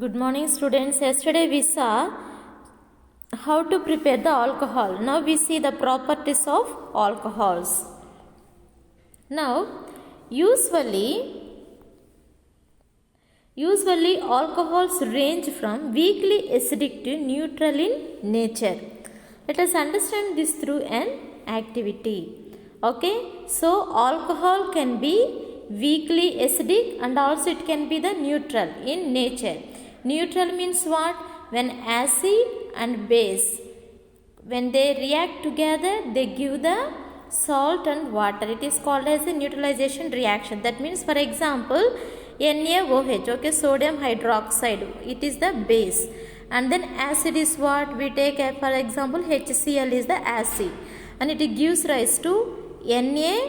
Good morning students. Yesterday we saw how to prepare the alcohol. Now we see the properties of alcohols. Now usually alcohols range from weakly acidic to neutral in nature. Let us understand this through an activity. Okay, so alcohol can be weakly acidic and also it can be the neutral in nature. Neutral means what? When acid and base, when they react together, they give the salt and water. It is called as a neutralization reaction. That means, for example, NaOH, okay, sodium hydroxide, it is the base. And then acid is what? We take, for example, HCl is the acid. And it gives rise to NaCl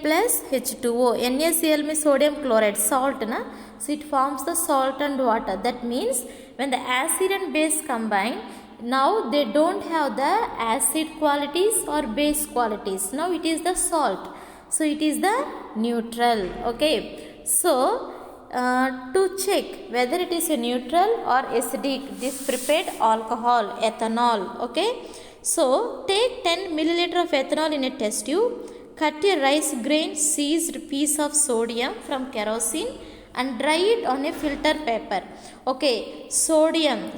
plus H2O. NaCl means sodium chloride, salt, na? So it forms the salt and water. That means when the acid and base combine, now they don't have the acid qualities or base qualities. Now it is the salt. So it is the neutral. Okay. So to check whether it is a neutral or acidic, this prepared alcohol, ethanol. Okay. So take 10 milliliter of ethanol in a test tube. Cut a rice grain seized piece of sodium from kerosene and dry it on a filter paper. Okay, sodium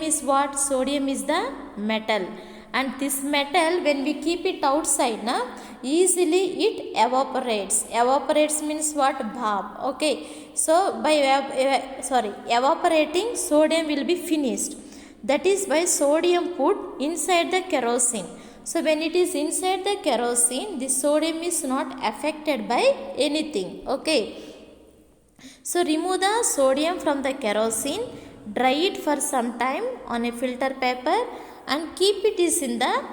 is what? Sodium is the metal, and this metal, when we keep it outside, easily it evaporates. Evaporates means what? Bhap. Okay, so by evaporating, sodium will be finished. That is why sodium put inside the kerosene. So when it is inside the kerosene, the sodium is not affected by anything. Okay. So remove the sodium from the kerosene, dry it for some time on a filter paper and keep it is in the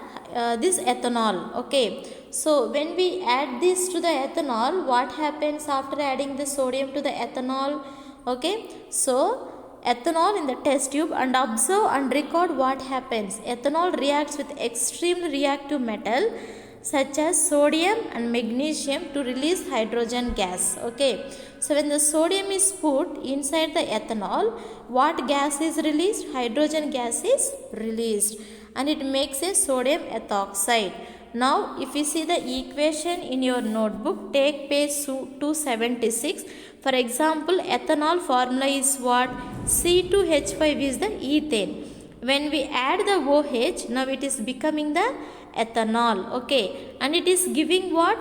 this ethanol. Okay. So when we add this to the ethanol, what happens after adding the sodium to the ethanol? Okay. So ethanol in the test tube and observe and record what happens. Ethanol reacts with extremely reactive metal such as sodium and magnesium to release hydrogen gas. Okay. So when the sodium is put inside the ethanol, what gas is released? Hydrogen gas is released and it makes a sodium ethoxide. Now if you see the equation in your notebook, take page 276. For example, ethanol formula is what? C2H5 is the ethane. When we add the OH, now it is becoming the ethanol. Okay, and it is giving what?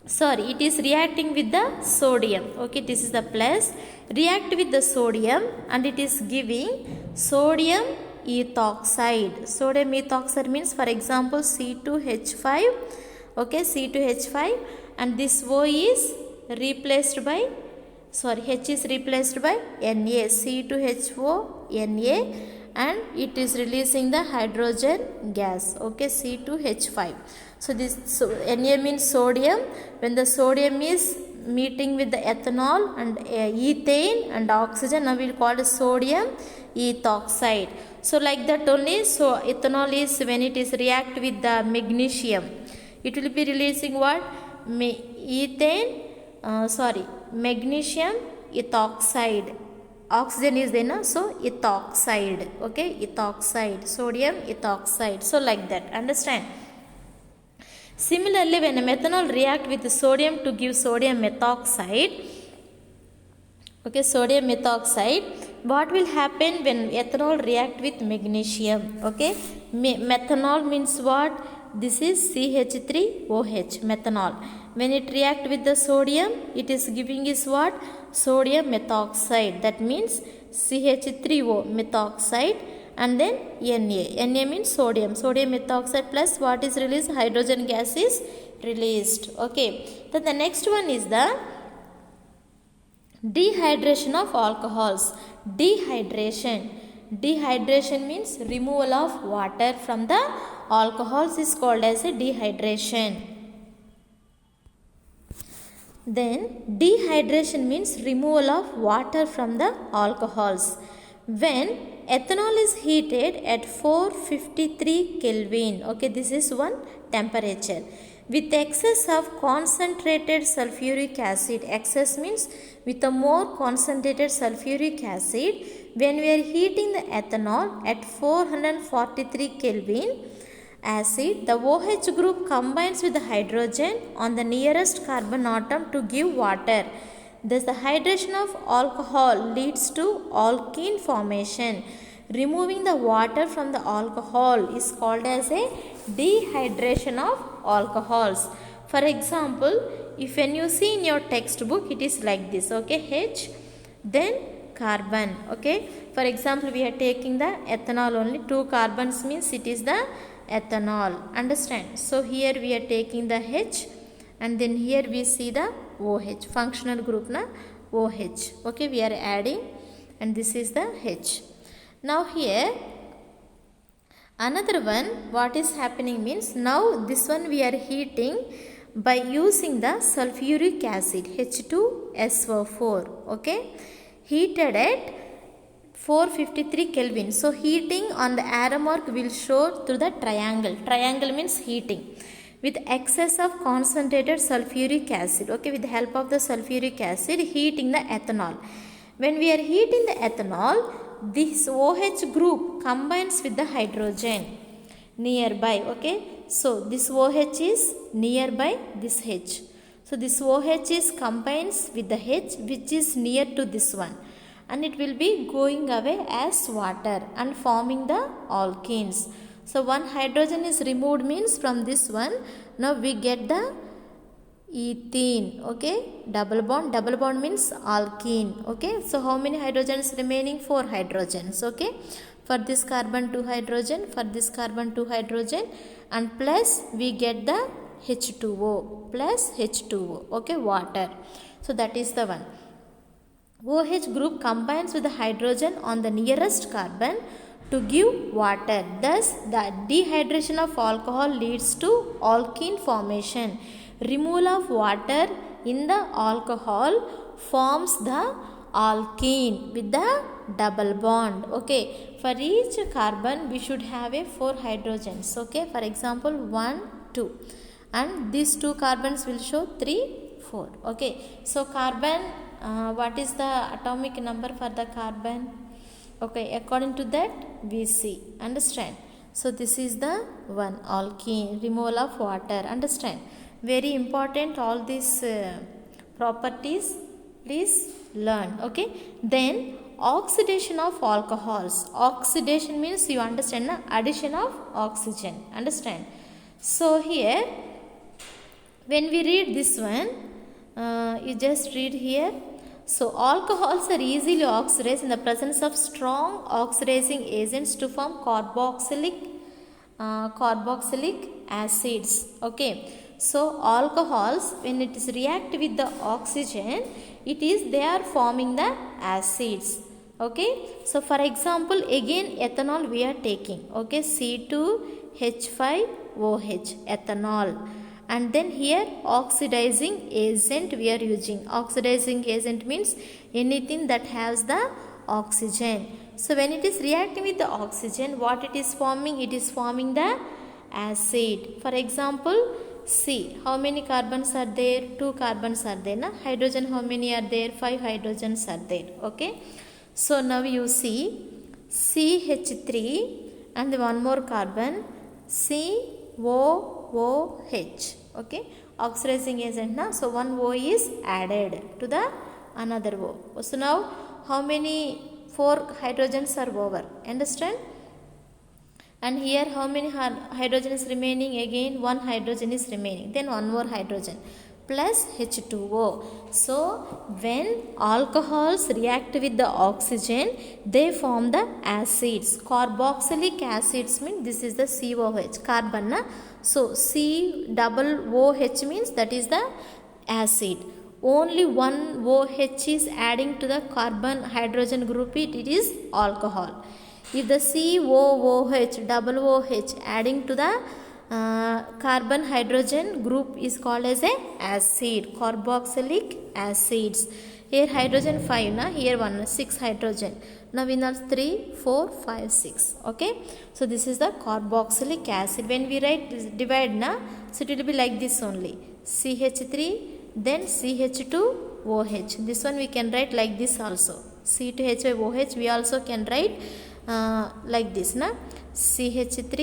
It is reacting with the sodium. Okay, this is the plus. React with the sodium and it is giving sodium ethoxide. Sodium ethoxide means, for example, C2H5. Okay, C2H5, and this O is replaced by, H is replaced by Na, C2H4 Na, and it is releasing the hydrogen gas. Okay, C2H5. So Na means sodium. When the sodium is meeting with the ethanol and ethane and oxygen, now we will call it sodium ethoxide. So like that only, so ethanol is when it is react with the magnesium, it will be releasing what? Magnesium ethoxide. Oxygen is there, so ethoxide. Okay, ethoxide, sodium ethoxide. So like that, understand? Similarly, when a methanol react with sodium to give sodium methoxide, okay, sodium methoxide, what will happen when ethanol react with magnesium? Okay, methanol means what? This is CH3OH, methanol. When it react with the sodium, it is giving is what? Sodium methoxide. That means CH3O, methoxide, and then Na. Na means sodium. Sodium methoxide plus what is released? Hydrogen gas is released. Okay. Then the next one is the dehydration of alcohols. Dehydration. Dehydration means removal of water from the alcohols is called as a dehydration. Then dehydration means removal of water from the alcohols. When ethanol is heated at 453 Kelvin, okay, this is one temperature. With excess of concentrated sulfuric acid, excess means with a more concentrated sulfuric acid, when we are heating the ethanol at 443 Kelvin acid, the OH group combines with the hydrogen on the nearest carbon atom to give water. Thus, the hydration of alcohol leads to alkene formation. Removing the water from the alcohol is called as a dehydration of alcohols. For example, if when you see in your textbook, it is like this, okay, H, then carbon, okay. For example, we are taking the ethanol, only 2 carbons means it is the ethanol, understand. So here we are taking the H, and then here we see the OH, functional group na OH, okay, we are adding, and this is the H. Now here another one, what is happening means, now this one we are heating by using the sulfuric acid H2SO4, okay, heated at 453 Kelvin. So heating on the arrow mark will show through the triangle. Triangle means heating with excess of concentrated sulfuric acid, okay, with the help of the sulfuric acid heating the ethanol. When we are heating the ethanol, this OH group combines with the hydrogen nearby, okay. So this OH is nearby this H. So this OH is combines with the H which is near to this one, and it will be going away as water and forming the alkenes. So one hydrogen is removed means from this one, now we get the ethene, okay, double bond means alkene, okay. So how many hydrogens remaining? 4 hydrogens, okay. For this carbon 2 hydrogen, for this carbon 2 hydrogen, and plus we get the H2O plus H2O, okay, water. So that is the one. OH group combines with the hydrogen on the nearest carbon to give water. Thus the dehydration of alcohol leads to alkene formation. Removal of water in the alcohol forms the alkene with the double bond, okay. For each carbon we should have a 4 hydrogens, okay. For example 1 2, and these 2 carbons will show 3 4, okay. So carbon, what is the atomic number for the carbon, okay, according to that we see, understand. So this is the one, alkene, removal of water, understand. Very important, all these properties please learn, okay. Then oxidation of alcohols. Oxidation means you understand na, addition of oxygen, understand. So here when we read this one, you just read here. So alcohols are easily oxidized in the presence of strong oxidizing agents to form carboxylic acids, okay. So alcohols, when it is react with the oxygen, it is they are forming the acids, okay. So for example, again ethanol we are taking, okay, C2H5OH ethanol, and then here oxidizing agent we are using. Oxidizing agent means anything that has the oxygen. So when it is reacting with the oxygen, what it is forming? It is forming the acid. For example, C, how many carbons are there? 2 carbons are there, na? Hydrogen, how many are there? 5 hydrogens are there, okay. So now you see CH3 and one more carbon, COOH, okay, oxidizing agent, na? So one O is added to the another O. So now how many? 4 hydrogens are over, understand. And here how many hydrogen is remaining? Again 1 hydrogen is remaining, then one more hydrogen plus H2O. So when alcohols react with the oxygen, they form the acids. Carboxylic acids mean this is the COH, carbon, na? So COOH means that is the acid. Only one OH is adding to the carbon hydrogen group, it is alcohol. If the COOH, double OH adding to the carbon hydrogen group is called as a acid, carboxylic acids. Here hydrogen 5 na, here 1 6 hydrogen. Now we know 3 4 5 6. Okay, so this is the carboxylic acid. When we write divide na, so it will be like this only, CH3 then CH2OH. This one we can write like this also, C2H5OH. We also can write like this na, CH3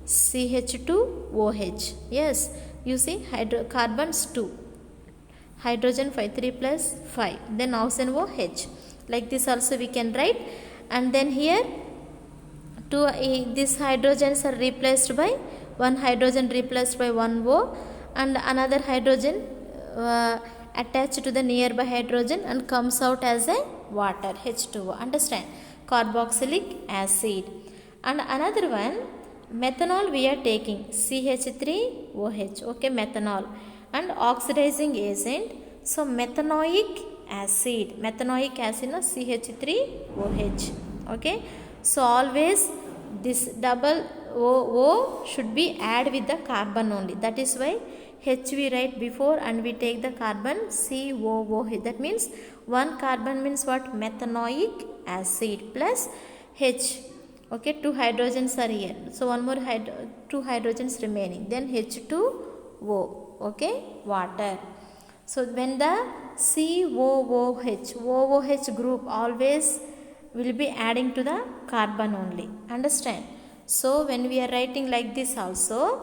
CH2OH. Yes, you see carbons 2, hydrogen 5 3 plus 5, then oxygen OH. Like this also we can write. And then here two these hydrogens are replaced by one hydrogen replaced by one O, and another hydrogen attached to the nearby hydrogen and comes out as a water, H2O. Understand? Carboxylic acid. And another one, methanol we are taking, CH3OH. Okay, methanol. And oxidizing agent, so methanoic acid na, CH3OH. Okay, so always this double O should be add with the carbon only. That is why H we write before and we take the carbon COOH. That means one carbon means what? Methanoic acid plus H. Okay, two hydrogens are here, so one more two hydrogens remaining, then H2O. Okay, water. So when the COOH group always will be adding to the carbon only. Understand? So when we are writing like this also,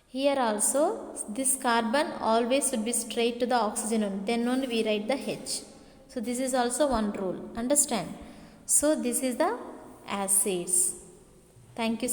here also this carbon always should be straight to the oxygen only, then only we write the H. So this is also one rule. Understand? So this is the acids. Thank you.